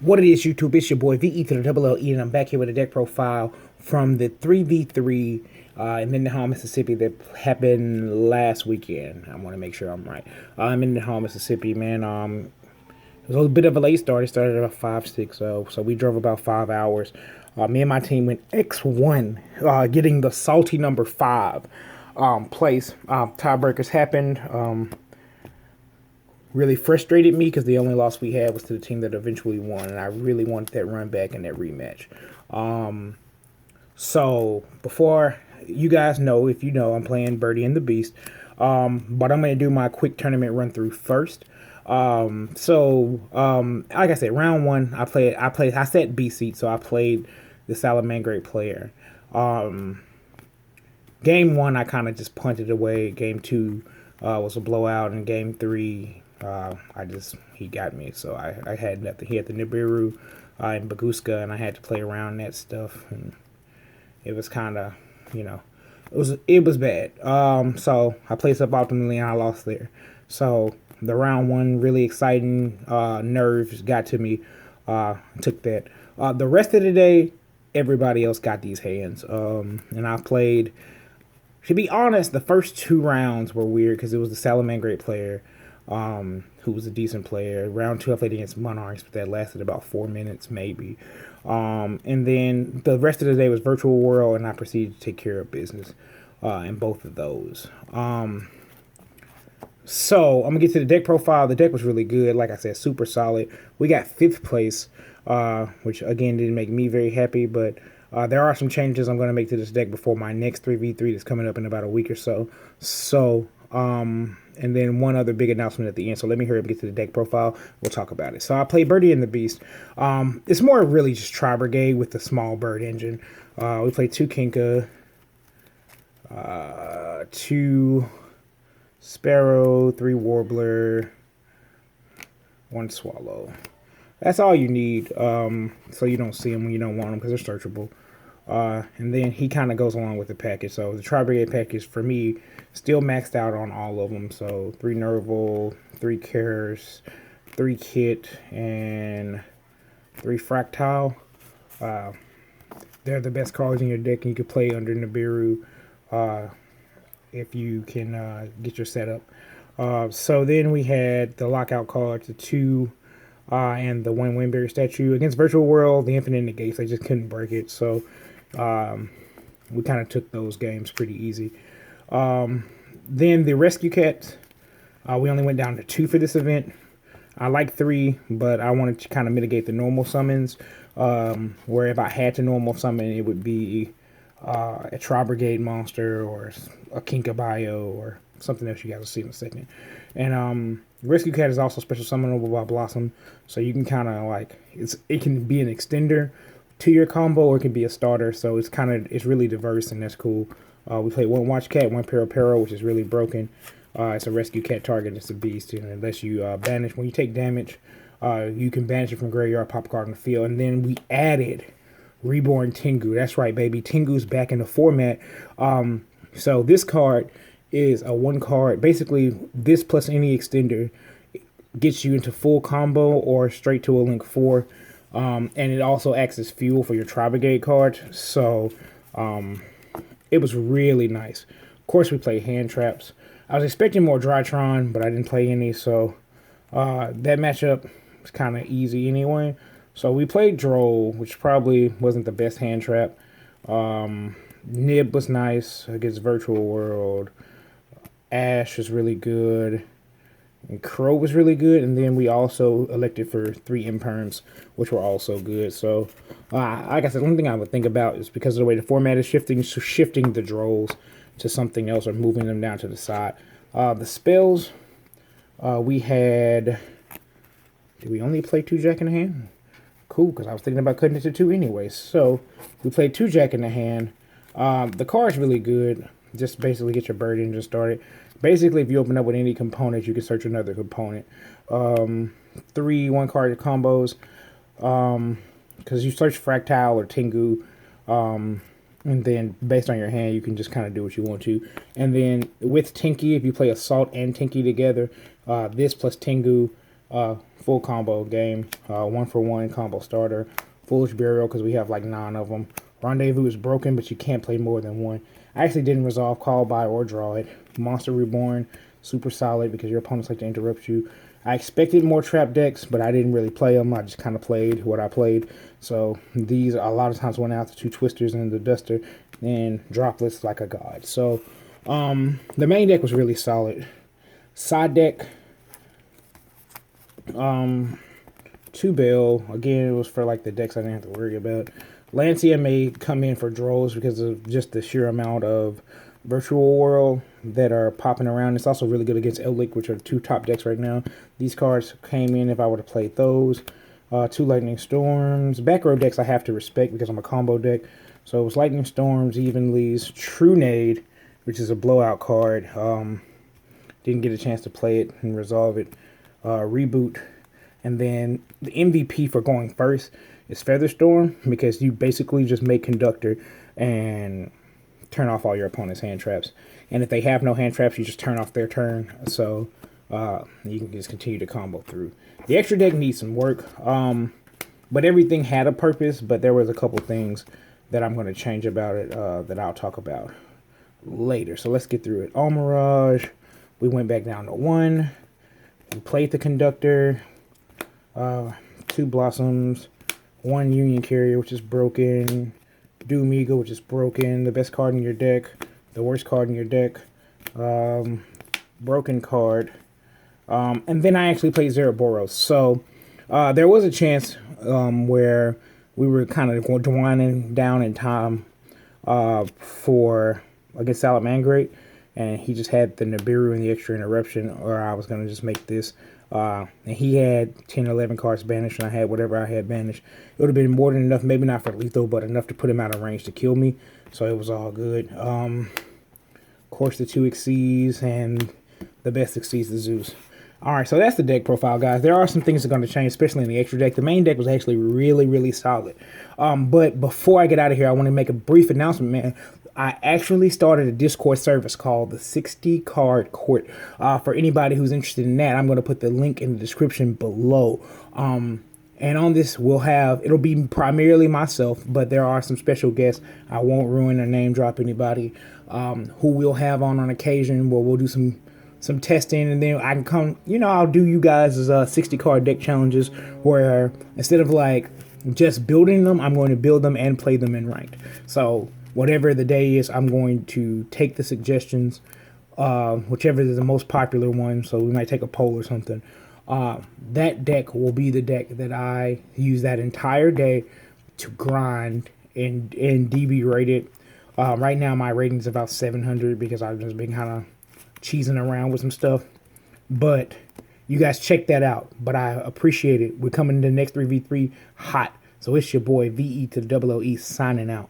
What it is, YouTube? It's your boy VE to the double L E, and I'm back here with a deck profile from the 3v3 in Mendenhall, Mississippi that happened last weekend. I want to make sure I'm right. In Mendenhall, Mississippi, man. It was a bit of a late start. It started at about 5, 6, so we drove about 5 hours. Me and my team went X1, getting the salty number 5 place. Tiebreakers happened. Really frustrated me because the only loss we had was to the team that eventually won, and I really wanted that run back in that rematch. So before you guys know, if you know, I'm playing Birdie and the Beast, but I'm going to do my quick tournament run through first. Like I said, round one, I set B seat, so I played the Salamangreat player. Game one, I kind of just punted away. Game two was a blowout, and game three, he got me, so I had nothing. He had the Nibiru and Baguska, and I had to play around that stuff, and it was kind of, it was bad. So I played suboptimally, and I lost there. So the round one, really exciting, nerves got to me, took that. The rest of the day, everybody else got these hands, and I played. To be honest, the first 2 rounds were weird because it was the Salamangreat player, who was a decent player. Round two, I played against Monarchs, but that lasted about 4 minutes, maybe. And then the rest of the day was Virtual World, and I proceeded to take care of business in both of those. So I'm gonna get to the deck profile. The deck was really good, like I said, super solid. We got 5th place, which again didn't make me very happy, but there are some changes I'm going to make to this deck before my next 3v3 that's coming up in about a week or so. And then one other big announcement at the end. So let me hurry up and get to the deck profile. We'll talk about it. So I play Birdie and the Beast. It's more really just Tri Brigade with the small bird engine. We play 2 Kinka, 2 Sparrow, 3 Warbler, 1 Swallow. That's all you need, so you don't see them when you don't want them because they're searchable. And then he kind of goes along with the package. So the Tri-Brigade package, for me, still maxed out on all of them. So 3 Nerval, 3 Karis, 3 Kit, and 3 Fractile. They're the best cards in your deck, and you can play under Nibiru if you can get your setup. So then we had the lockout cards, the 2... and the 1 Windberry statue. Against Virtual World, the Infinite Negates, they just couldn't break it. So we kind of took those games pretty easy. Then the Rescue Cats, we only went down to 2 for this event. I like 3, but I wanted to kind of mitigate the normal summons, where if I had to normal summon, it would be a Tri Brigade monster or a Kinkabayo or something else you guys will see in a second. And Rescue Cat is also special summonable by Blossom, so you can kind of like it can be an extender to your combo, or it can be a starter. So it's really diverse, and that's cool. We play 1 Watch Cat, 1 Pero, which is really broken. It's a Rescue Cat target. It's a beast, and unless you banish when you take damage, you can banish it from graveyard, pop a card on the field. And then we added Reborn Tengu. That's right, baby. Tengu's back in the format. So this card is a 1 card. Basically, this plus any extender gets you into full combo or straight to a link 4. And it also acts as fuel for your Tri Brigade card. So it was really nice. Of course, we play hand traps. I was expecting more Drytron, but I didn't play any. So that matchup was kind of easy anyway. So we played Droll, which probably wasn't the best hand trap. Nib was nice against Virtual World. Ash was really good, and Crow was really good, and then we also elected for 3 Imperms, which were also good. So, like I said, one thing I would think about is because of the way the format is shifting, so shifting the Drolls to something else or moving them down to the side. The spells, we had... Did we only play 2 Jack in the Hand? Cool, because I was thinking about cutting it to 2 anyway. So, we played 2 Jack in the Hand. The card's really good. Just basically get your bird engine started. Basically, if you open up with any component, you can search another component. 3 1-card combos. Because you search Fractile or Tengu. And then based on your hand, you can just kind of do what you want to. And then with Tinky, if you play Assault and Tinky together, this plus Tengu full combo game, 1-for-1 combo starter, Foolish Burial because we have like 9 of them. Rendezvous is broken, but you can't play more than one. I actually didn't resolve Call by or draw it. Monster Reborn, super solid because your opponents like to interrupt you. I expected more trap decks, but I didn't really play them. I just kind of played what I played. So these a lot of times went out the 2 Twisters and the Duster and droplets like a god. So the main deck was really solid. Side deck, 2 Bell. Again, it was for like the decks I didn't have to worry about. Lancia may come in for draws because of just the sheer amount of Virtual World that are popping around. It's also really good against Eldlik, which are the 2 top decks right now. These cards came in if I were to play those. 2 Lightning Storms. Back row decks I have to respect because I'm a combo deck. So it was Lightning Storms, Evenleys, True Nade, which is a blowout card. Didn't get a chance to play it and resolve it. Reboot. And then the MVP for going first is Featherstorm because you basically just make Conductor and turn off all your opponent's hand traps. And if they have no hand traps, you just turn off their turn. So you can just continue to combo through. The extra deck needs some work. But everything had a purpose, but there was a couple things that I'm going to change about it that I'll talk about later. So let's get through it. All Mirage. We went back down to 1. We played the Conductor. 2 Blossoms. 1 Union Carrier, which is broken. Doom Eagle, which is broken. The best card in your deck. The worst card in your deck. Broken card. And then I actually played Zeraboros. So there was a chance where we were kind of winding down in time for against Salamangreat. And he just had the Nibiru and the extra interruption, or I was going to just make this. And he had 10 or 11 cards banished, and I had whatever I had banished. It would have been more than enough, maybe not for lethal, but enough to put him out of range to kill me. So it was all good. Of course, the 2 Xyz and the best Xyz, the Zeus. Alright, so that's the deck profile, guys. There are some things that are going to change, especially in the extra deck. The main deck was actually really, really solid. But before I get out of here, I want to make a brief announcement, man. I actually started a Discord service called the 60 Card Court. For anybody who's interested in that, I'm going to put the link in the description below. And on this, it'll be primarily myself, but there are some special guests. I won't ruin or name drop anybody who we'll have on occasion where we'll do some testing, and then I can come, I'll do you guys' 60 card deck challenges where instead of like just building them, I'm going to build them and play them in ranked. So whatever the day is, I'm going to take the suggestions, whichever is the most popular one. So we might take a poll or something. That deck will be the deck that I use that entire day to grind and DB rate it. Right now my rating is about 700 because I've just been kind of cheesing around with some stuff. But you guys check that out. But I appreciate it. We're coming to the next 3v3 hot. So it's your boy VE to the double OE signing out.